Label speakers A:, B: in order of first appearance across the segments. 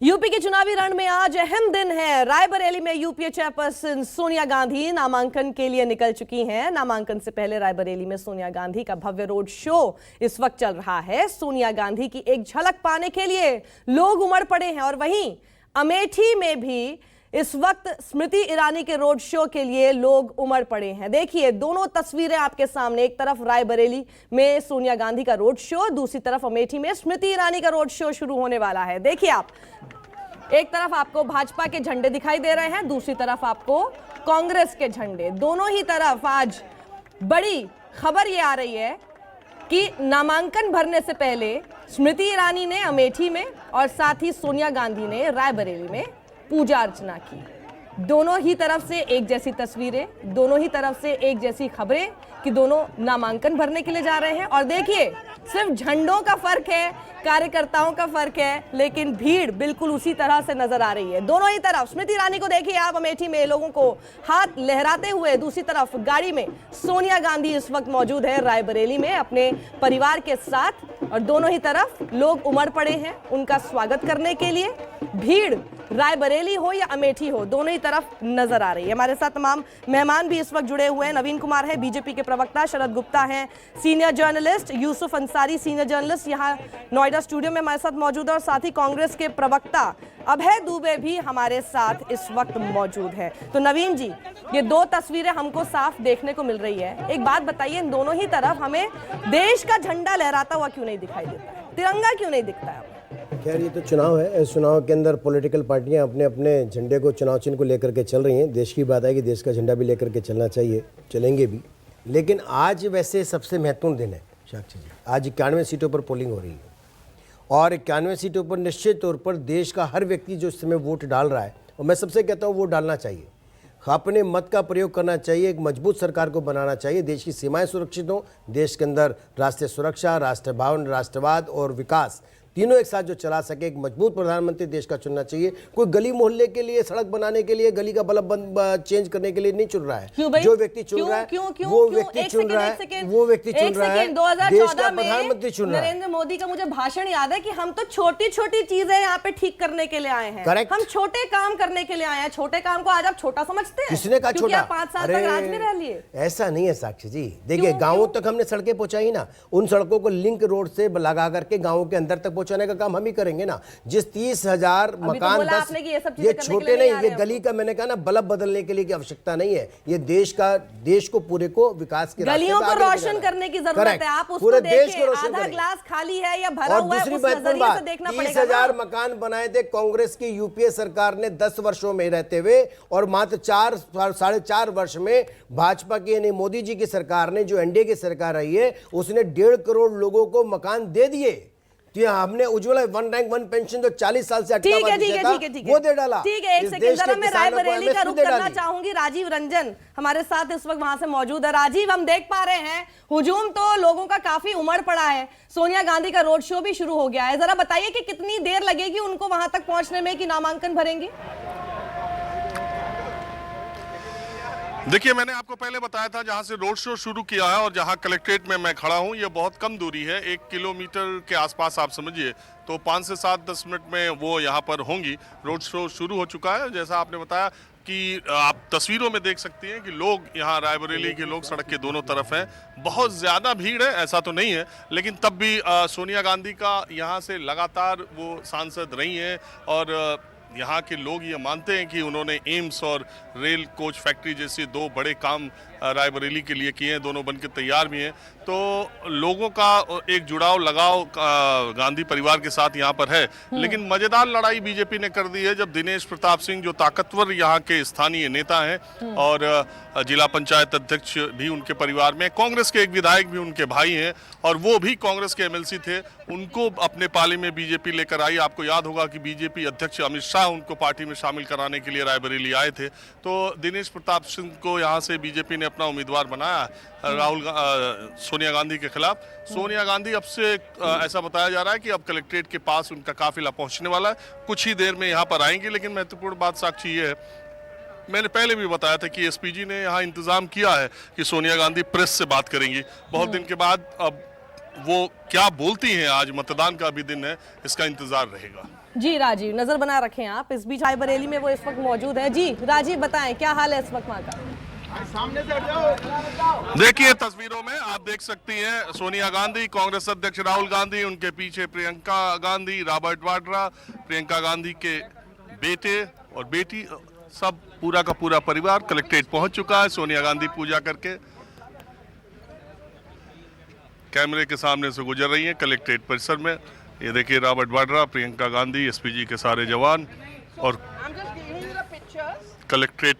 A: UP के चुनावी रण में आज अहम दिन है। रायबरेली में यूपीए चेयरपर्सन सोनिया गांधी नामांकन के लिए निकल चुकी हैं। नामांकन से पहले रायबरेली में सोनिया गांधी का भव्य रोड शो इस वक्त चल रहा है। सोनिया गांधी की एक झलक पाने के लिए लोग उमड़ पड़े हैं और वहीं अमेठी में भी इस वक्त स्मृति ईरानी के रोड शो के लिए लोग उमड़ पड़े हैं। देखिए दोनों तस्वीरें आपके सामने, एक तरफ रायबरेली में सोनिया गांधी का रोड शो, दूसरी तरफ अमेठी में स्मृति ईरानी का रोड शो शुरू होने वाला है। देखिए आप, एक तरफ आपको भाजपा के झंडे दिखाई दे रहे हैं, दूसरी तरफ आपको कांग्रेस के झंडे। दोनों ही तरफ आज बड़ी खबर ये आ रही है कि नामांकन भरने से पहले स्मृति ईरानी ने अमेठी में और साथ ही सोनिया गांधी ने रायबरेली में पूजा अर्चना की। दोनों ही तरफ से एक जैसी तस्वीरें, दोनों ही तरफ से एक जैसी खबरें कि दोनों नामांकन भरने के लिए जा रहे हैं। और देखिए सिर्फ झंडों का फर्क है, कार्यकर्ताओं का फर्क है, लेकिन भीड़ बिल्कुल उसी तरह से नजर आ रही है दोनों ही तरफ। स्मृति ईरानी को देखिए आप अमेठी में लोगों को हाथ लहराते हुए, दूसरी तरफ गाड़ी में सोनिया गांधी इस वक्त मौजूद है रायबरेली में अपने परिवार के साथ, और दोनों ही तरफ लोग उमड़ पड़े हैं उनका स्वागत करने के लिए। भीड़ रायबरेली हो या अमेठी हो, दोनों ही तरफ नजर आ रही है। हमारे साथ तमाम मेहमान भी इस वक्त जुड़े हुए हैं। नवीन कुमार है बीजेपी के प्रवक्ता, शरद गुप्ता हैं senior journalist, Yusuf Ansari senior journalist यहाँ नोएडा स्टूडियो में हमारे साथ मौजूद है, और साथ ही कांग्रेस के प्रवक्ता अभय दुबे भी हमारे साथ इस वक्त मौजूद है। तो नवीन जी, ये दो तस्वीरें हमको साफ देखने को मिल रही है। एक बात बताइए, इन दोनों ही तरफ हमें देश का झंडा लहराता हुआ क्यों नहीं दिखाई देता है, तिरंगा क्यों नहीं दिखता है?
B: खैर ये तो चुनाव है, इस चुनाव के अंदर पॉलिटिकल पार्टियां अपने अपने झंडे को, चुनाव चिन्ह को लेकर के चल रही हैं। देश की बात है कि देश का झंडा भी लेकर के चलना चाहिए, चलेंगे भी। लेकिन आज वैसे सबसे महत्वपूर्ण दिन है साक्षी जी। आज 91 सीटों पर पोलिंग हो रही है और 91 सीटों पर निश्चित तौर पर देश का हर व्यक्ति जो इस समय वोट डाल रहा है, और मैं सबसे कहता हूँ वोट डालना चाहिए, अपने मत का प्रयोग करना चाहिए, एक मजबूत सरकार को बनाना चाहिए, देश की सीमाएं सुरक्षित हों, देश के अंदर राष्ट्रीय सुरक्षा, राष्ट्र भावन, राष्ट्रवाद और विकास तीनों एक साथ जो चला सके, एक मजबूत प्रधानमंत्री देश का चुनना चाहिए। कोई गली मोहल्ले के लिए, सड़क बनाने के लिए, गली का बल्ब चेंज करने के लिए नहीं चुन रहा है। जो व्यक्ति चुन रहा है वो व्यक्ति चुन रहा है, देश का प्रधानमंत्री चुन रहा है।
A: नरेंद्र मोदी का मुझे भाषण याद है कि हम तो छोटी छोटी चीजें यहाँ पे ठीक करने के लिए आए हैं।
B: करेक्ट,
A: हम छोटे काम करने के लिए आए हैं। छोटे काम को आज आप छोटा समझते हैं?
B: किसने कहा छोटा?
A: 5 साल तक राज में रह लिए।
B: ऐसा नहीं है साक्षी जी। देखिए गाँवों तक हमने सड़कें पहुंचाई ना, उन सड़कों को लिंक रोड से लगा करके गाँवों के अंदर तक पहुंचाने का काम हम ही करेंगे ना। जिस 30,000 मकान, ये छोटे नहीं, ये गली का मैंने कहा ना, बल्ब बदलने के लिए की आवश्यकता नहीं है। ये देश को पूरे को विकास के
A: गलियों को रोशन करने की जरूरत है। आप उसको
B: पूरे देश को रोशन
A: आधा ग्लास खाली है या भरा हुआ है,
B: दूसरी
A: उस नजरिए से देखना पड़ेगा।
B: 30,000 मकान बनाए थे कांग्रेस की यूपीए सरकार ने 10 वर्षों में रहते हुए, और मात्र 4-4.5 वर्ष में भाजपा की यानी मोदी जी की सरकार ने, जो एनडीए की सरकार रही है, उसने 1.5 करोड़ लोगों को मकान दे दिए। तो हमने Ujjwala one rank one pension जो 40 साल से अटका हुआ था वो दे डाला।
A: ठीक है, एक सेकंड जरा मैं रायबरेली का रुख करना चाहूंगी। राजीव रंजन हमारे साथ इस वक्त वहां से मौजूद है। राजीव, हम देख पा रहे हैं हुजूम तो लोगों का काफी उमड़ पड़ा है, सोनिया गांधी का रोड शो भी शुरू हो गया है। जरा बताइए कि कितनी देर लगेगी उनको वहां तक पहुंचने में कि नामांकन भरेंगे?
C: देखिए, मैंने आपको पहले बताया था जहां से रोड शो शुरू किया है और जहां कलेक्ट्रेट में मैं खड़ा हूं, ये बहुत कम दूरी है, 1 किलोमीटर के आसपास आप समझिए। तो 5 से 7-10 मिनट में वो यहां पर होंगी। रोड शो शुरू हो चुका है, जैसा आपने बताया कि आप तस्वीरों में देख सकती हैं कि लोग यहाँ रायबरेली के लोग सड़क के दोनों तरफ हैं। बहुत ज़्यादा भीड़ है ऐसा तो नहीं है, लेकिन तब भी सोनिया गांधी का यहाँ से लगातार वो सांसद रही हैं, और यहाँ के लोग ये मानते हैं कि उन्होंने एम्स और रेल कोच फैक्ट्री जैसे 2 बड़े काम रायबरेली के लिए किए हैं, दोनों बनके तैयार भी हैं। तो लोगों का एक जुड़ाव, लगाव गांधी परिवार के साथ यहाँ पर है। लेकिन मजेदार लड़ाई बीजेपी ने कर दी है जब दिनेश प्रताप सिंह, जो ताकतवर यहाँ के स्थानीय नेता हैं और जिला पंचायत अध्यक्ष भी उनके परिवार में, कांग्रेस के एक विधायक भी उनके भाई हैं और वो भी कांग्रेस के एमएलसी थे, उनको अपने पाले में बीजेपी लेकर आई। आपको याद होगा कि बीजेपी अध्यक्ष अमित शाह उनको पार्टी में शामिल कराने के लिए रायबरेली आए थे। तो दिनेश प्रताप सिंह को यहाँ से बीजेपी ने अपना उम्मीदवार बनाया सोनिया गांधी के खिलाफ। सोनिया गांधी अब से ऐसा बताया जा रहा है कि अब कलेक्ट्रेट के पास उनका काफिला पहुंचने वाला है, कुछ ही देर में यहाँ पर आएंगे। लेकिन महत्वपूर्ण बात साक्षी ये है, मैंने पहले भी बताया था कि एसपीजी ने यहाँ इंतजाम किया है कि सोनिया गांधी प्रेस से बात करेंगी बहुत दिन के बाद। अब वो क्या बोलती हैं, आज मतदान का भी दिन है, इसका इंतजार रहेगा।
A: जी राजीव, नजर बना रखें आप। इस बीच रायबरेली में वो इस वक्त मौजूद है। जी राजीव, बताएं क्या हाल है इस वक्त वहाँ का?
C: देखिए तस्वीरों में आप देख सकती हैं सोनिया गांधी, कांग्रेस अध्यक्ष राहुल गांधी, उनके पीछे प्रियंका गांधी, रॉबर्ट वाड्रा, प्रियंका गांधी के बेटे और बेटी, सब पूरा का पूरा परिवार कलेक्ट्रेट पहुंच चुका है। सोनिया गांधी पूजा करके कैमरे के सामने से गुजर रही हैं कलेक्ट्रेट परिसर में। ये देखिए रॉबर्ट वाड्रा, प्रियंका गांधी, एसपीजी के सारे जवान और कलेक्ट्रेट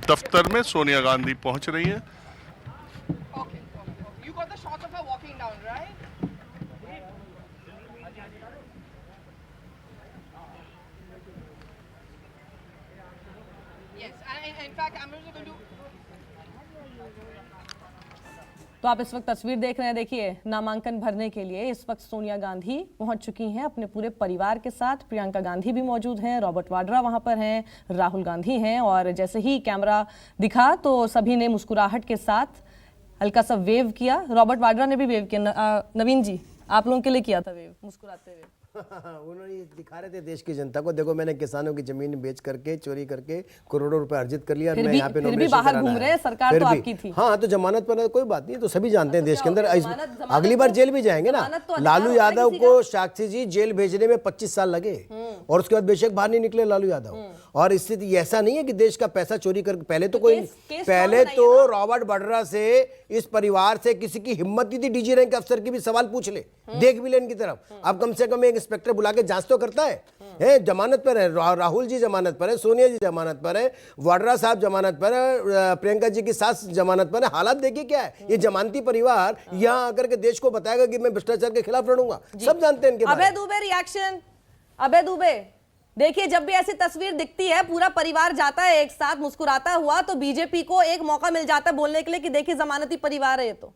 C: दफ्तर में सोनिया गांधी पहुंच रही हैं।
A: तो आप इस वक्त तस्वीर देख रहे हैं। देखिए, नामांकन भरने के लिए इस वक्त सोनिया गांधी पहुंच चुकी हैं अपने पूरे परिवार के साथ। प्रियंका गांधी भी मौजूद हैं, रॉबर्ट वाड्रा वहां पर हैं, राहुल गांधी हैं। और जैसे ही कैमरा दिखा तो सभी ने मुस्कुराहट के साथ हल्का सा वेव किया। रॉबर्ट वाड्रा ने भी वेव किया। नवीन जी, आप लोगों के लिए किया था वेव, मुस्कुराते हुए।
B: उन्होंने दिखा रहे थे देश की जनता को, देखो मैंने किसानों की जमीन बेच करके, चोरी करके करोड़ों रुपए अर्जित कर लिया। मैं यहाँ पे
A: फिर भी बाहर घूम रहे हैं, सरकार तो आपकी थी।
B: हाँ, तो जमानत पर कोई बात नहीं, तो सभी जानते हैं देश के अंदर अगली बार जेल भी जाएंगे ना। लालू यादव को साक्षी जी जेल भेजने में 25 साल लगे और उसके बाद बेशक बाहर नहीं निकले लालू यादव। और स्थिति ऐसा नहीं है कि देश का पैसा चोरी कर, पहले तो रॉबर्ट वाड्रा से, इस परिवार से किसी की हिम्मत नहीं थी डीजी रैंक अफसर की भी सवाल पूछ ले, देख भी ले इनकी तरफ। अब कम से कम एक इंस्पेक्टर बुला के जांच तो करता है। जमानत पर है, राहुल जी जमानत पर है, सोनिया जी जमानत पर है, वाड्रा साहब जमानत पर है, प्रियंका जी की सास जमानत पर है। हालात देखिए क्या है। ये जमानती परिवार यहाँ आकर के देश को बताएगा कि मैं भ्रष्टाचार के खिलाफ लड़ूंगा। सब जानते हैं इनके बारे में।
A: अभय दुबे रिएक्शन। अभय दुबे, देखिए जब भी ऐसी तस्वीर दिखती है, पूरा परिवार जाता है एक साथ मुस्कुराता हुआ, तो बीजेपी को एक मौका मिल जाता है बोलने के लिए कि देखिए जमानती परिवार है ये। तो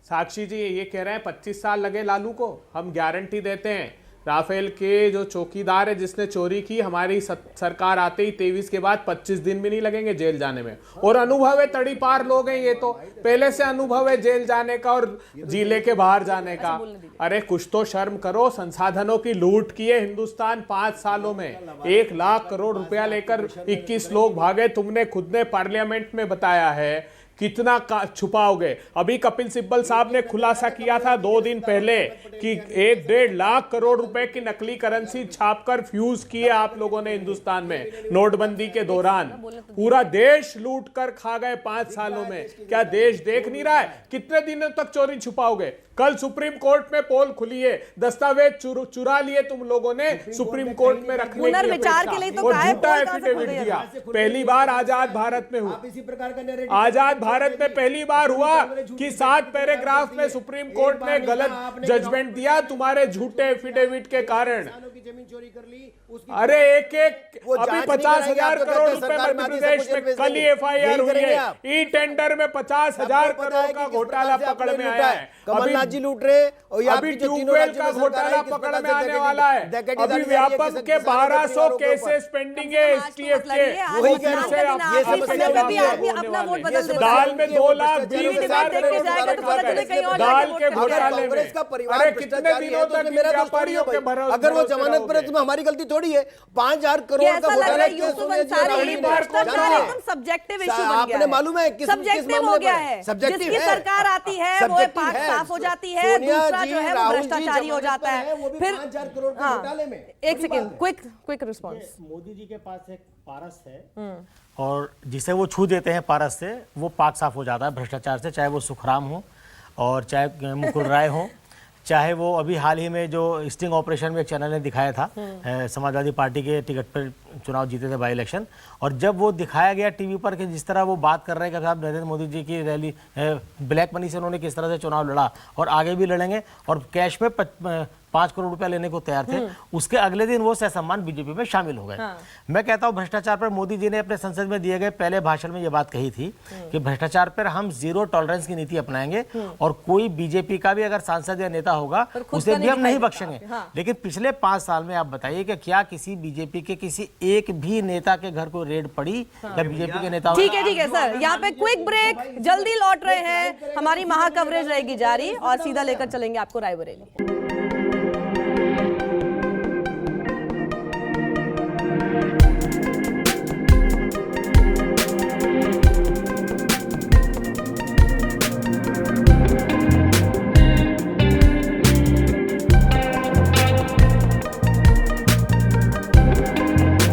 D: साक्षी जी ये कह रहे हैं 25 साल लगे लालू को, हम गारंटी देते हैं राफेल के जो चौकीदार है जिसने चोरी की, हमारी सरकार आते ही 23 के बाद 25 दिन भी नहीं लगेंगे जेल जाने में। और अनुभव है, तड़ी पार लोग हैं ये, तो पहले से अनुभव है जेल जाने का और जिले के बाहर जाने का। अरे कुछ तो शर्म करो। संसाधनों की लूट की है हिंदुस्तान 5 सालों में। 1 लाख करोड़ रुपया लेकर 21 लोग भागे। तुमने खुद ने पार्लियामेंट में बताया है कितना छुपाओगे। अभी कपिल सिब्बल साहब ने खुलासा किया था 2 दिन पहले कि 1-1.5 लाख करोड़ रुपए की नकली करेंसी छापकर फ्यूज किए आप लोगों ने हिंदुस्तान में नोटबंदी के दौरान। पूरा देश लूट कर खा गए 5 सालों में। क्या देश देख नहीं रहा है? कितने दिनों तक चोरी छुपाओगे? कल सुप्रीम कोर्ट में पोल खुली है, दस्तावेज चुरा लिए तुम लोगों ने सुप्रीम कोर्ट में रखने की
A: विचार के लिए तो
D: झूठा एफिडेविट दिया। पहली बार आजाद भारत में हुआ, आजाद भारत में पहली बार हुआ कि 7 पैराग्राफ में सुप्रीम कोर्ट ने गलत जजमेंट दिया तुम्हारे झूठे एफिडेविट के कारण। अरे एक अभी 50,000 करोड़ रुपए मध्य प्रदेश में कल ही एफआईआर हुई है। ई टेंडर में 50,000 करोड़ का घोटाला पकड़ में आया है।
B: कमलनाथ जी लूट रहे और
D: अभी ट्यूबवेल का घोटाला पकड़ में आने वाला है। अभी व्यापक के 1200 केसेस पेंडिंग है एसटीएफ के। दाल में 2,20,000 दाल के घोटाले में। अरे कितने दिनों तक व्यापारियों के भरोसे?
B: अगर वो जमानत पर है तो हमारी गलती थोड़ी है। 5,000 करोड़ का घोटाला
A: सब्जेक्टिव इशू बन गया।
B: आपने मालूम है किस
A: सब्जेक्टिव हो गया है। जिसकी सरकार आती है वो पाक साफ हो जाती है, दूसरा जो है वो भ्रष्टाचारी हो जाता है। फिर
B: 5,000 करोड़ के घोटाले में।
A: एक second, quick response.
E: Modi ji के पास एक पारस है और जिसे वो छू देते हैं पारस से, वो पाक साफ हो जाता है भ्रष्टाचार से। चाहे वो सुखराम हो और चाहे मुकुल राय हो, चाहे वो अभी हाल ही में जो स्टिंग ऑपरेशन में एक चैनल ने दिखाया था, समाजवादी पार्टी के टिकट पर चुनाव जीते थे बाई इलेक्शन, और जब वो दिखाया गया टीवी पर कि जिस तरह वो बात कर रहे हैं कि साहब नरेंद्र मोदी जी की रैली ब्लैक मनी से उन्होंने किस तरह से चुनाव लड़ा और आगे भी लड़ेंगे और कैश में 5 करोड़ रुपया लेने को तैयार थे, उसके अगले दिन वो सहसम्मान बीजेपी में शामिल हो गए। मैं कहता हूं भ्रष्टाचार पर मोदी जी ने अपने संसद में दिए गए पहले भाषण में ये बात कही थी कि भ्रष्टाचार पर हम 0 टॉलरेंस की नीति अपनाएंगे और कोई बीजेपी का भी अगर सांसद या नेता होगा उसे भी हम नहीं बख्शेंगे। लेकिन पिछले 5 साल में आप बताइए कि क्या किसी बीजेपी के किसी एक भी नेता के घर को रेड पड़ी या बीजेपी के नेता?
A: ठीक है सर, यहाँ पे क्विक ब्रेक, जल्दी लौट रहे हैं। हमारी महा कवरेज रहेगी जारी और सीधा लेकर चलेंगे आपको रायबरेली।